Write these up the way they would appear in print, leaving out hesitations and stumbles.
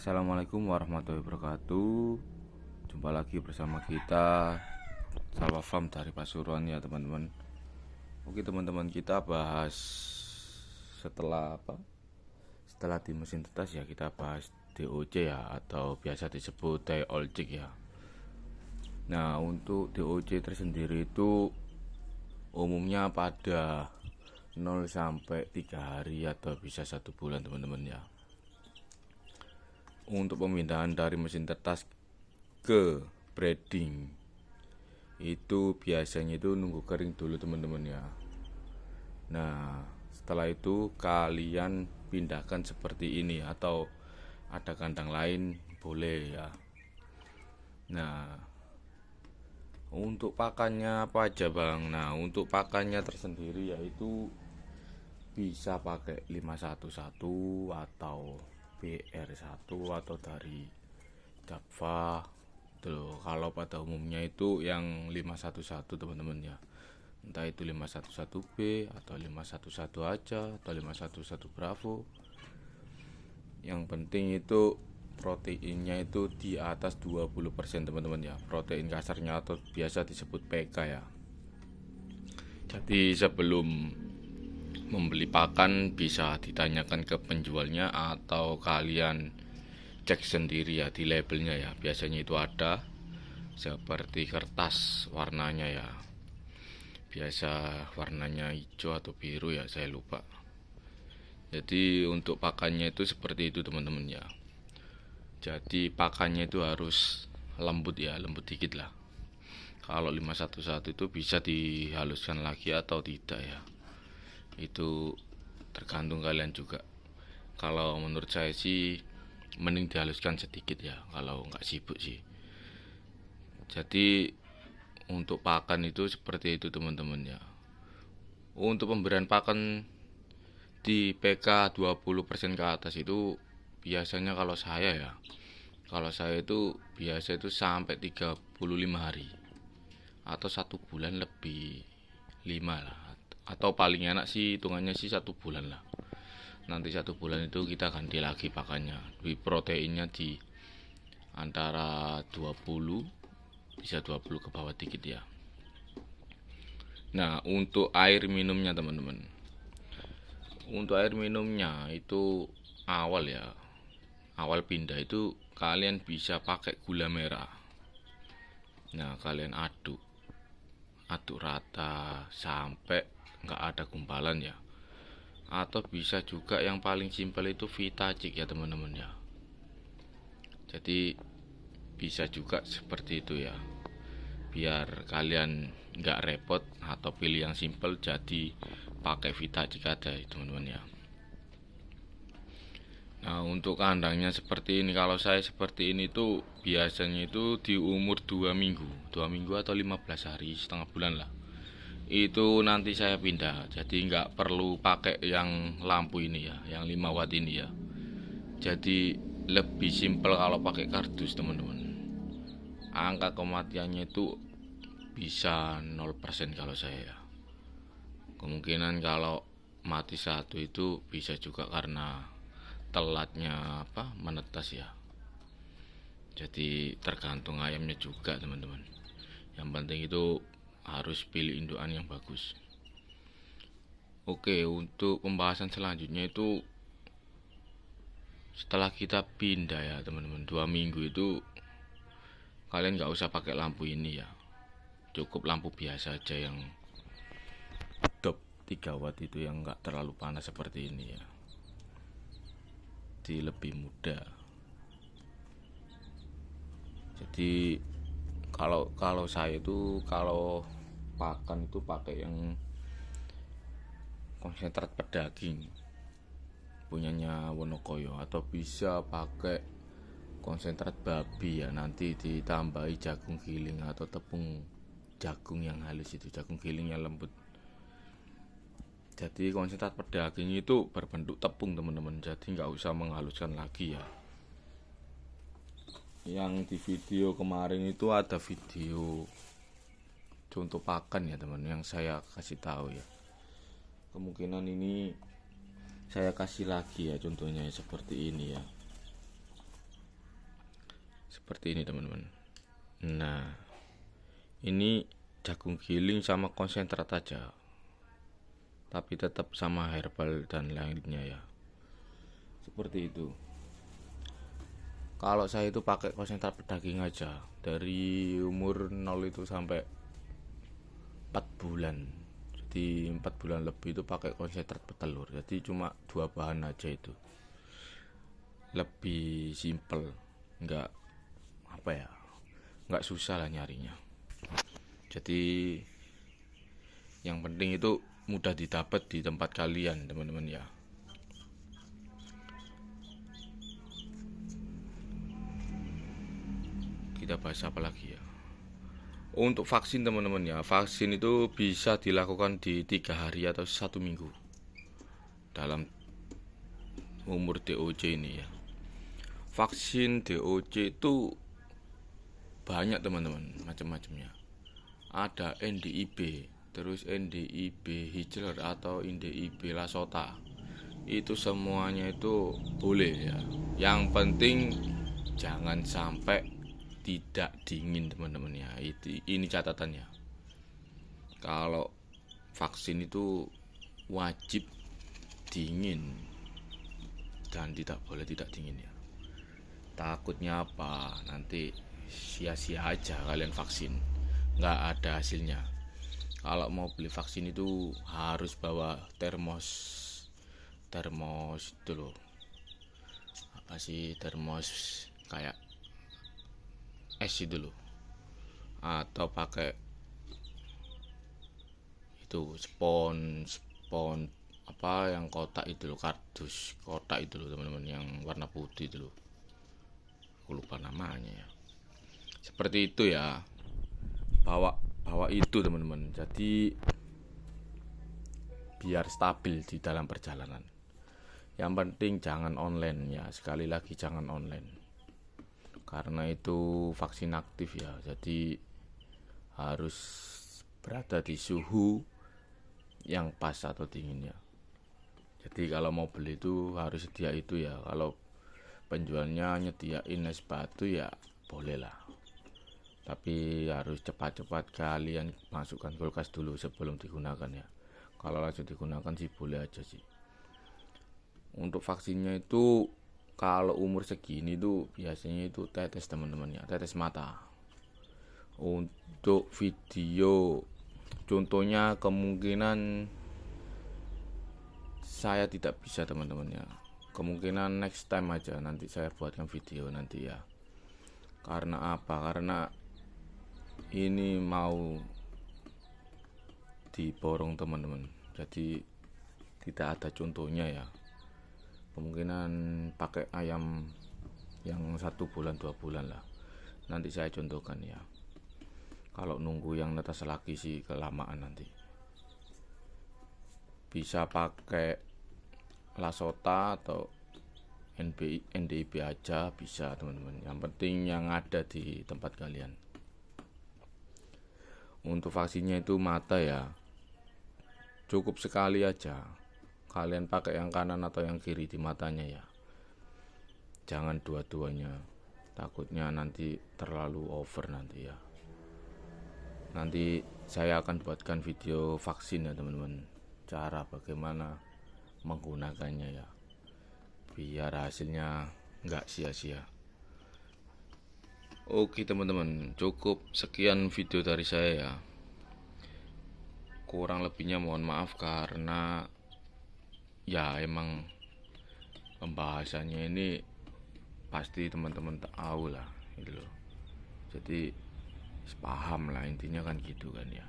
Assalamualaikum warahmatullahi wabarakatuh. Jumpa lagi bersama kita Salwa Farm dari Pasuruan ya teman-teman. Oke teman-teman, kita bahas setelah apa? Setelah di mesin tetes ya, kita bahas DOC ya, atau biasa disebut die oil check ya. Nah, untuk DOC tersendiri itu umumnya pada 0 sampai 3 hari atau bisa 1 bulan teman-teman ya. Untuk pemindahan dari mesin tetes ke breeding itu biasanya itu nunggu kering dulu teman-teman ya. Nah, setelah itu kalian pindahkan seperti ini, atau ada kandang lain boleh ya. Nah, untuk pakannya apa aja bang? Nah, untuk pakannya tersendiri yaitu bisa pakai 511 atau BR1 atau dari Java tuh. Kalau pada umumnya itu yang 511 teman-teman ya, entah itu 511B atau 511 aja atau 511 Bravo. Yang penting itu proteinnya itu di atas 20% teman-teman ya, protein kasarnya atau biasa disebut PK ya. Jadi sebelum membeli pakan bisa ditanyakan ke penjualnya atau kalian cek sendiri ya di labelnya ya. Biasanya itu ada seperti kertas warnanya ya, biasa warnanya hijau atau biru ya, saya lupa. Jadi untuk pakannya itu seperti itu teman-teman ya. Jadi pakannya itu harus lembut ya, lembut dikit lah. Kalau 511 itu bisa dihaluskan lagi atau tidak ya, itu tergantung kalian juga. Kalau menurut saya sih mending dihaluskan sedikit ya, kalau nggak sibuk sih. Jadi untuk pakan itu seperti itu teman-teman ya. Untuk pemberian pakan di PK 20% ke atas itu biasanya kalau saya itu biasa itu sampai 35 hari atau 1 bulan lebih 5 lah, atau paling enak sih hitungannya sih 1 bulan lah. Nanti 1 bulan itu kita ganti lagi pakannya, di proteinnya di antara 20, bisa 20 ke bawah dikit ya. Nah, untuk air minumnya teman-teman, untuk air minumnya itu awal pindah itu kalian bisa pakai gula merah. Nah, kalian aduk rata sampai nggak ada gumpalan ya. Atau bisa juga yang paling simpel itu Vitacik ya teman-teman ya. Jadi bisa juga seperti itu ya, biar kalian nggak repot atau pilih yang simpel, jadi pakai Vitacik aja teman-teman ya. Nah, untuk kandangnya seperti ini, kalau saya seperti ini tuh biasanya itu di umur 2 minggu atau 15 hari, setengah bulan lah, itu nanti saya pindah. Jadi nggak perlu pakai yang lampu ini ya, yang 5 watt ini ya. Jadi lebih simpel kalau pakai kardus teman-teman. Angka kematiannya itu bisa 0% kalau saya ya. Kemungkinan kalau mati satu itu bisa juga karena telatnya menetas ya. Jadi tergantung ayamnya juga teman-teman. Yang penting itu harus pilih indukan yang bagus. Oke, untuk pembahasan selanjutnya itu setelah kita pindah ya teman-teman, 2 minggu itu kalian nggak usah pakai lampu ini ya, cukup lampu biasa aja yang top 3 watt itu, yang nggak terlalu panas seperti ini ya, jadi lebih mudah. Jadi kalau saya itu kalau pakan itu pakai yang konsentrat pedaging punyanya Wonokoyo, atau bisa pakai konsentrat babi ya, nanti ditambahi jagung giling atau tepung jagung yang halus itu, jagung giling yang lembut. Jadi konsentrat pedaging itu berbentuk tepung teman-teman, jadi nggak usah menghaluskan lagi ya. Yang di video kemarin itu ada video contoh pakan ya teman, yang saya kasih tahu ya. Kemungkinan ini saya kasih lagi ya contohnya seperti ini ya. seperti ini teman-teman. Nah, ini jagung giling sama konsentrat aja, tapi tetap sama herbal dan lainnya ya, seperti itu. Kalau saya itu pakai konsentrat pedaging aja dari umur 0 itu sampai 4 bulan. Jadi 4 bulan lebih itu pakai konsentrat petelur. Jadi cuma 2 bahan aja itu. Lebih simple, nggak apa ya, nggak susah lah nyarinya. Jadi yang penting itu mudah didapat di tempat kalian teman-teman ya. Kita bahas apa lagi ya? Untuk vaksin teman-teman ya, vaksin itu bisa dilakukan di 3 hari atau 1 minggu dalam umur DOC ini ya. Vaksin DOC itu banyak teman-teman, macam-macamnya. Ada NDIB, terus NDIB Hijler atau NDIB Lasota. Itu semuanya itu boleh ya. Yang penting jangan sampai tidak dingin teman-teman ya. Ini catatannya. Kalau vaksin itu wajib dingin dan tidak boleh tidak dingin ya. Takutnya apa? Nanti sia-sia aja kalian vaksin, nggak ada hasilnya. Kalau mau beli vaksin itu harus bawa termos itu loh. Apa sih termos kayak es itu loh, atau pakai itu spon apa yang kotak itu loh, kardus kotak itu loh teman-teman, yang warna putih itu loh, aku lupa namanya ya. Seperti itu ya, bawa itu teman-teman, jadi biar stabil di dalam perjalanan. Yang penting jangan online ya, sekali lagi jangan online, karena itu vaksin aktif ya, jadi harus berada di suhu yang pas atau dingin ya. Jadi kalau mau beli itu harus sedia itu ya. Kalau penjualnya nyediain es batu ya boleh lah, tapi harus cepat-cepat kalian masukkan kulkas dulu sebelum digunakan ya. Kalau langsung digunakan sih boleh aja sih. Untuk vaksinnya itu kalau umur segini tuh biasanya itu tetes teman-teman ya, tetes mata. Untuk video contohnya kemungkinan saya tidak bisa teman-teman ya, kemungkinan next time aja, nanti saya buatkan video nanti ya. Karena apa? Karena ini mau diborong teman-teman, jadi tidak ada contohnya ya. Kemungkinan pakai ayam yang 1 bulan 2 bulan lah, nanti saya contohkan ya. Kalau nunggu yang netas lagi sih kelamaan, nanti bisa pakai Lasota atau NDIB aja bisa teman-teman, yang penting yang ada di tempat kalian. Untuk vaksinnya itu mata ya, cukup sekali aja kalian pakai yang kanan atau yang kiri di matanya ya, jangan dua-duanya, takutnya nanti terlalu over nanti ya. Nanti saya akan buatkan video vaksin ya teman-teman, cara bagaimana menggunakannya ya, biar hasilnya nggak sia-sia. Oke teman-teman, cukup sekian video dari saya ya. Kurang lebihnya mohon maaf, karena ya emang pembahasannya ini pasti teman-teman tahu lah gitu loh, jadi paham lah intinya kan gitu kan ya.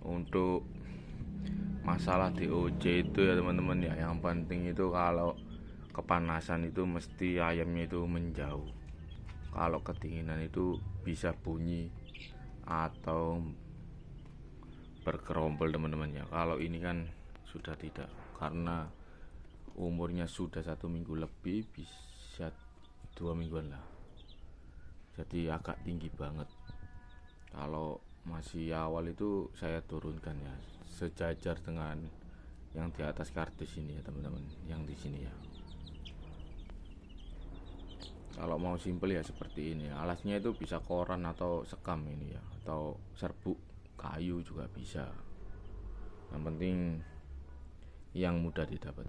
Untuk masalah DOC itu ya teman-teman ya, yang penting itu kalau kepanasan itu mesti ayamnya itu menjauh, kalau kedinginan itu bisa bunyi atau bergerombol teman-teman ya. Kalau ini kan sudah tidak, karena umurnya sudah 1 minggu lebih, bisa 2 mingguan lah, jadi agak tinggi banget. Kalau masih awal itu saya turunkan ya, sejajar dengan yang di atas kardus ini ya teman-teman, yang di sini ya. Kalau mau simpel ya seperti ini. Alasnya itu bisa koran atau sekam ini ya, atau serbuk kayu juga bisa. Yang penting yang mudah didapat.